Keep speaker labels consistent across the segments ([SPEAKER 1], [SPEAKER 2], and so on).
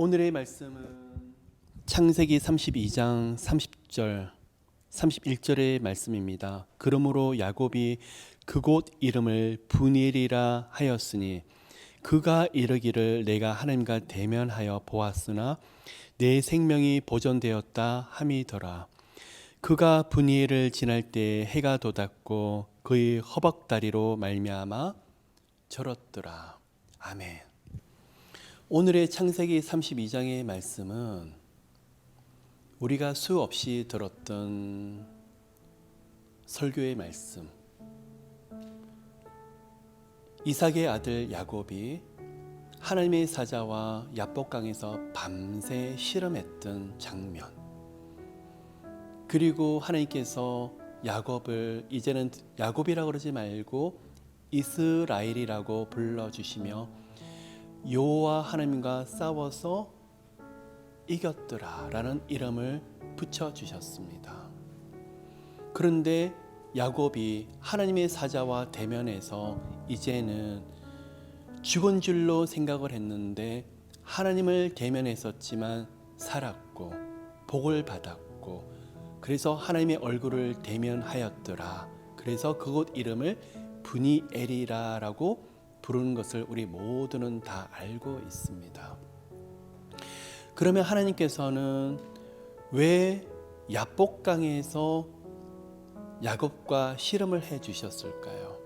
[SPEAKER 1] 오늘의 말씀은 창세기 32장 30절 31절의 말씀입니다. 그러므로 야곱이 그곳 이름을 브니엘이라 하였으니 그가 이르기를 내가 하나님과 대면하여 보았으나 내 생명이 보존되었다 함이더라. 그가 브니엘을 지날 때 해가 돋았고 그의 허벅다리로 말미암아 절었더라. 아멘. 오늘의 창세기 32장의 말씀은 우리가 수없이 들었던 설교의 말씀, 이삭의 아들 야곱이 하나님의 사자와 야복강에서 밤새 씨름했던 장면, 그리고 하나님께서 야곱을 이제는 야곱이라고 그러지 말고 이스라엘이라고 불러주시며 여호와 하나님과 싸워서 이겼더라 라는 이름을 붙여주셨습니다. 그런데 야곱이 하나님의 사자와 대면해서 이제는 죽은 줄로 생각을 했는데 하나님을 대면했었지만 살았고 복을 받았고 그래서 하나님의 얼굴을 대면하였더라. 그래서 그곳 이름을 브니엘이라고 부르는 것을 우리 모두는 다 알고 있습니다. 그러면 하나님께서는 왜 야복강에서 야곱과 씨름을 해 주셨을까요?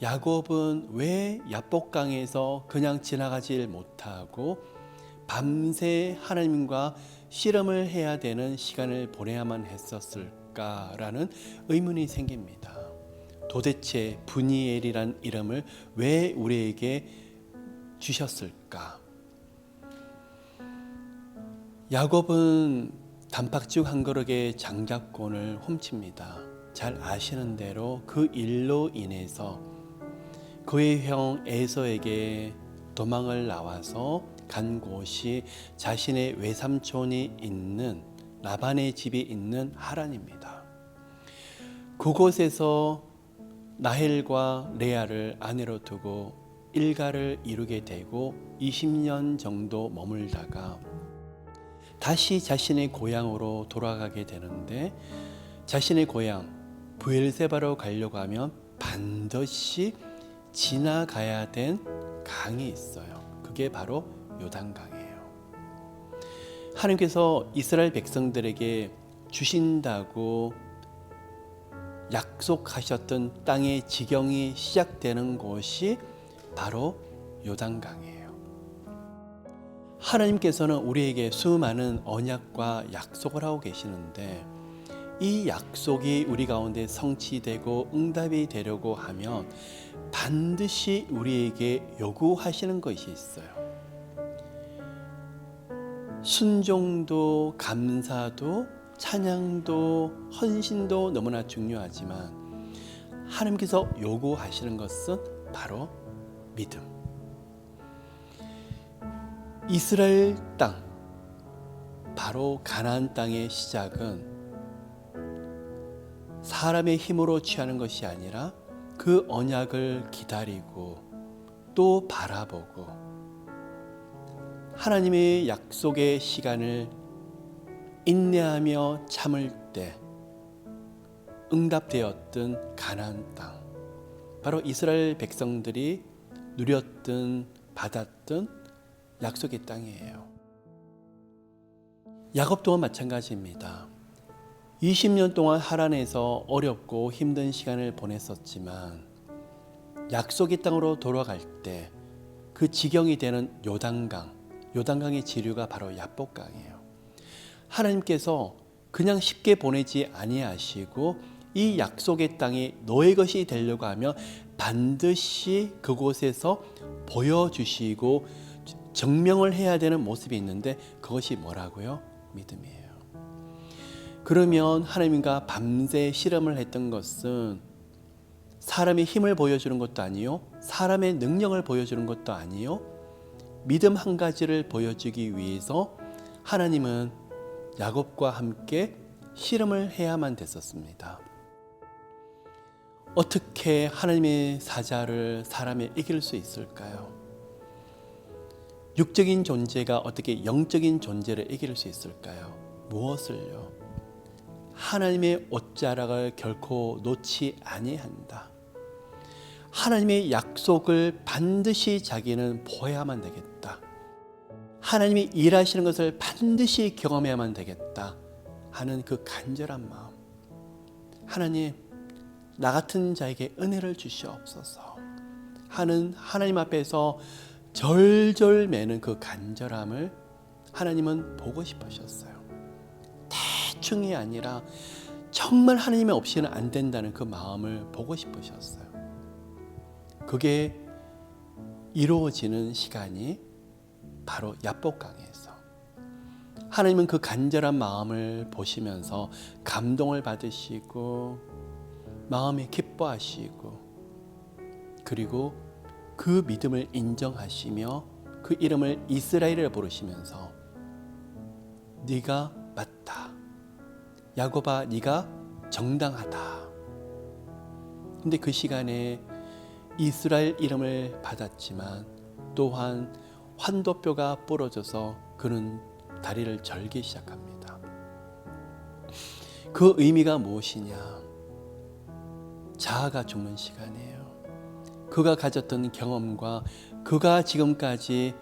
[SPEAKER 1] 야곱은 왜 야복강에서 그냥 지나가질 못하고 밤새 하나님과 씨름을 해야 되는 시간을 보내야만 했었을까라는 의문이 생깁니다. 도대체 브니엘이란 이름을 왜 우리에게 주셨을까? 야곱은 단팥죽 한 그릇의 장자권을 훔칩니다. 잘 아시는 대로 그 일로 인해서 그의 형 에서에게 도망을 나와서 간 곳이 자신의 외삼촌이 있는 라반의 집이 있는 하란입니다. 그곳에서 라헬과 레아를 아내로 두고 일가를 이루게 되고 20년 정도 머물다가 다시 자신의 고향으로 돌아가게 되는데 자신의 고향 브엘세바로 가려고 하면 반드시 지나가야 된 강이 있어요. 그게 바로 요단강이에요. 하나님께서 이스라엘 백성들에게 주신다고 약속하셨던 땅의 지경이 시작되는 곳이 바로 요단강이에요. 하나님께서는 우리에게 수많은 언약과 약속을 하고 계시는데 이 약속이 우리 가운데 성취되고 응답이 되려고 하면 반드시 우리에게 요구하시는 것이 있어요. 순종도 감사도 찬양도 헌신도 너무나 중요하지만 하나님께서 요구하시는 것은 바로 믿음. 이스라엘 땅, 바로 가나안 땅의 시작은 사람의 힘으로 취하는 것이 아니라 그 언약을 기다리고 또 바라보고 하나님의 약속의 시간을 인내하며 참을 때 응답되었던 가나안 땅, 바로 이스라엘 백성들이 누렸던 받았던 약속의 땅이에요. 야곱 또한 마찬가지입니다. 20년 동안 하란에서 어렵고 힘든 시간을 보냈었지만 약속의 땅으로 돌아갈 때 그 지경이 되는 요단강의 지류가 바로 야복강이에요. 하나님께서 그냥 쉽게 보내지 아니하시고 이 약속의 땅이 너의 것이 되려고 하면 반드시 그곳에서 보여주시고 증명을 해야 되는 모습이 있는데 그것이 뭐라고요? 믿음이에요. 그러면 하나님과 밤새 실험을 했던 것은 사람의 힘을 보여주는 것도 아니요, 사람의 능력을 보여주는 것도 아니요, 믿음 한 가지를 보여주기 위해서 하나님은 야곱과 함께 실험을 해야만 됐었습니다. 어떻게 하나님의 사자를 사람이 이길 수 있을까요? 육적인 존재가 어떻게 영적인 존재를 이길 수 있을까요? 무엇을요? 하나님의 옷자락을 결코 놓지 아니한다. 하나님의 약속을 반드시 자기는 보아야만 되겠다. 하나님이 일하시는 것을 반드시 경험해야만 되겠다 하는 그 간절한 마음. 하나님, 나 같은 자에게 은혜를 주시옵소서 하는 하나님 앞에서 절절 매는 그 간절함을 하나님은 보고 싶으셨어요. 대충이 아니라 정말 하나님 없이는 안 된다는 그 마음을 보고 싶으셨어요. 그게 이루어지는 시간이 바로 야복강에서 하나님은 그 간절한 마음을 보시면서 감동을 받으시고 마음에 기뻐하시고 그리고 그 믿음을 인정하시며 그 이름을 이스라엘이라 부르시면서 네가 맞다. 야곱아, 네가 정당하다. 근데 그 시간에 이스라엘 이름을 받았지만 또한 환도뼈가 부러져서 그는 다리를 절기 시작합니다. 그 의미가 무엇이냐? 자아가 죽는 시간이에요. 그가 가졌던 경험과 그가 지금까지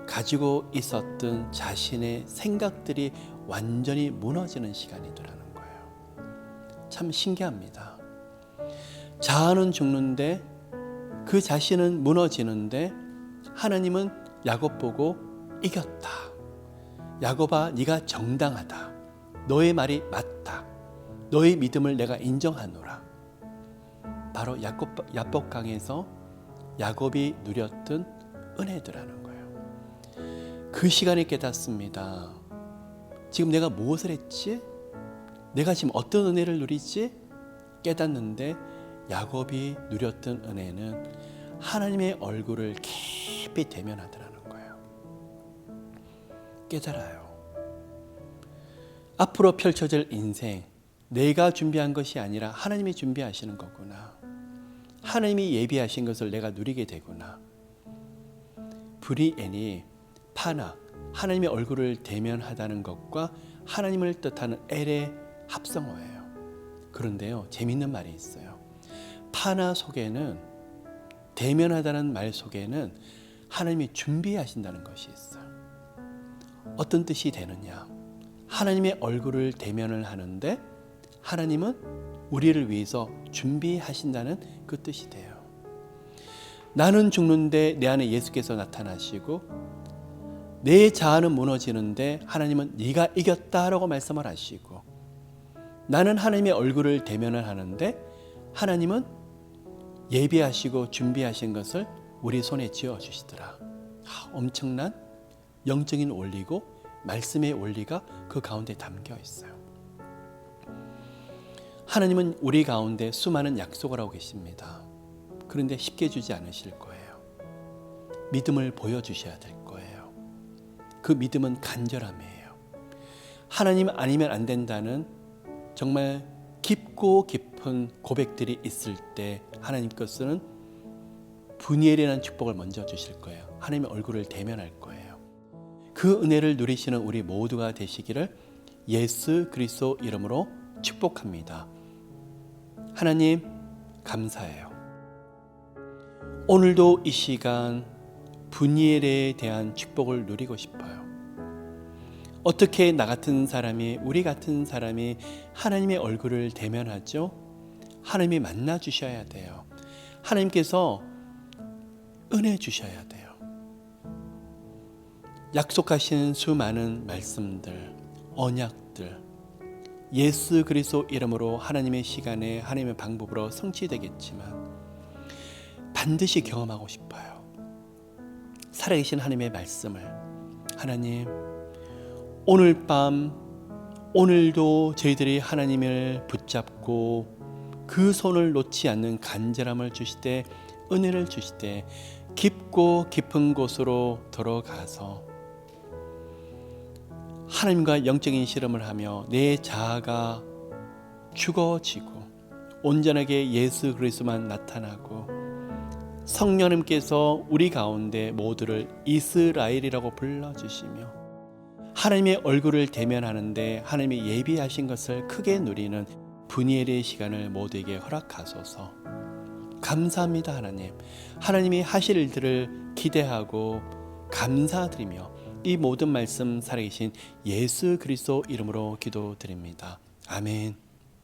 [SPEAKER 1] 가지고 있었던 자신의 생각들이 완전히 무너지는 시간이더라는 거예요. 참 신기합니다. 자아는 죽는데 그 자신은 무너지는데 하나님은 야곱 보고 이겼다. 야곱아, 네가 정당하다. 너의 말이 맞다. 너의 믿음을 내가 인정하노라. 바로 야복강에서 야곱이 누렸던 은혜더라는 거예요. 그 시간에 깨닫습니다. 지금 내가 무엇을 했지? 내가 지금 어떤 은혜를 누리지? 깨닫는데 야곱이 누렸던 은혜는 하나님의 얼굴을 깊이 대면하더라는 거예요. 깨달아요. 앞으로 펼쳐질 인생, 내가 준비한 것이 아니라 하나님이 준비하시는 거구나. 하나님이 예비하신 것을 내가 누리게 되구나. 브리엔이 파나, 하나님의 얼굴을 대면하다는 것과 하나님을 뜻하는 엘의 합성어예요. 그런데요, 재밌는 말이 있어요. 파나 속에는, 대면하다는 말 속에는 하나님이 준비하신다는 것이 있어요. 어떤 뜻이 되느냐? 하나님의 얼굴을 대면을 하는데 하나님은 우리를 위해서 준비하신다는 그 뜻이 돼요. 나는 죽는데 내 안에 예수께서 나타나시고 내 자아는 무너지는데 하나님은 네가 이겼다라고 말씀을 하시고 나는 하나님의 얼굴을 대면을 하는데 하나님은 예비하시고 준비하신 것을 우리 손에 쥐어주시더라. 엄청난 영적인 원리고 말씀의 원리가 그 가운데 담겨 있어요. 하나님은 우리 가운데 수많은 약속을 하고 계십니다. 그런데 쉽게 주지 않으실 거예요. 믿음을 보여주셔야 될 거예요. 그 믿음은 간절함이에요. 하나님 아니면 안 된다는 정말 깊고 깊은 고백들이 있을 때 하나님께서는 분이엘이라는 축복을 먼저 주실 거예요. 하나님의 얼굴을 대면할 거예요. 그 은혜를 누리시는 우리 모두가 되시기를 예수 그리스도 이름으로 축복합니다. 하나님 감사해요. 오늘도 이 시간 분이엘에 대한 축복을 누리고 싶어요. 어떻게 나 같은 사람이, 우리 같은 사람이 하나님의 얼굴을 대면하죠? 하나님이 만나 주셔야 돼요. 하나님께서 은혜 주셔야 돼요. 약속하신 수많은 말씀들, 언약들, 예수 그리스도 이름으로 하나님의 시간에 하나님의 방법으로 성취되겠지만 반드시 경험하고 싶어요. 살아계신 하나님의 말씀을 하나님 오늘 밤 오늘도 저희들이 하나님을 붙잡고 그 손을 놓지 않는 간절함을 주시되 은혜를 주시되 깊고 깊은 곳으로 들어가서 하나님과 영적인 실험을 하며 내 자아가 죽어지고 온전하게 예수 그리스도만 나타나고 성령님께서 우리 가운데 모두를 이스라엘이라고 불러주시며 하나님의 얼굴을 대면하는데 하나님이 예비하신 것을 크게 누리는 분이엘의 시간을 모두에게 허락하소서. 감사합니다. 하나님, 하나님이 하실 일들을 기대하고 감사드리며 이 모든 말씀 살아계신 예수 그리스도 이름으로 기도드립니다. 아멘.